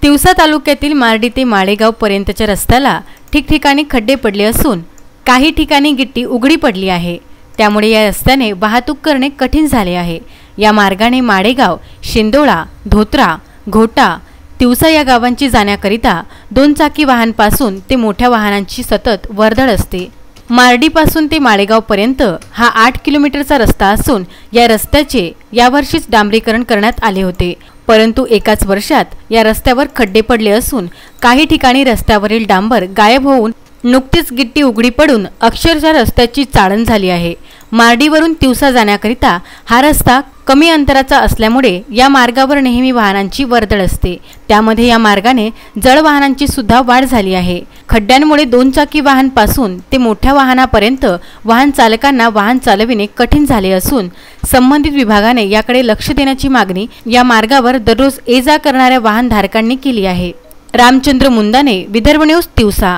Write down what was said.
तिवसा तालुक्यातील मार्डी ते माळेगाव पर्यंतच्या रस्त्याला ठिकठिकाणी खड्डे पडले असून काही ठिकाणी गिट्टी उघडी पडली आहे। त्यामुळे या रस्त्याने वाहतूक करणे कठीण झाले आहे। या मार्गाने माळेगाव, शिंदोळा, धोत्रा, घोटा, तिवसा या गावांची जाण्याकरिता 2 चाकी वाहनांपासून ते मोठ्या वाहनांची सतत वर्दळ असते। मार्डीपासून ते माळेगाव पर्यंत हा 8 किलोमीटरचा रस्ता असून या रस्त्याचे यावर्षीच डांबरीकरण करण्यात आले होते, परंतु एकाच वर्षात या रस्त्यावर खड्डे पडले असून काही ठिकाणी रस्त्यावरील डांबर गायब होऊन नुकतीच गिट्टी उघडी पडून अक्षरशः रस्त्याची चाळण झाली आहे। मार्डीवरून तिवसा जाण्याकरिता हा रस्ता कमी अंतराचा असल्यामुळे या मार्गावर नेहमी वाहनांची वर्दळ असते। त्यामध्ये या मार्गाने जड वाहनांची सुद्धा वाढ झाली आहे। खड्ड्यांमुळे 2 चाकी वाहनांपासून ते मोठ्या वाहनापर्यंत वाहन चालकांना वाहन चालविणे कठीण झाले असून संबंधित विभागाने याकडे लक्ष देण्याची मागणी या मार्गावर दररोज ये जा करणाऱ्या वाहनधारकांनी केली आहे। रामचंद्र मुंदाने, विदर्भ न्यूज, तिवसा।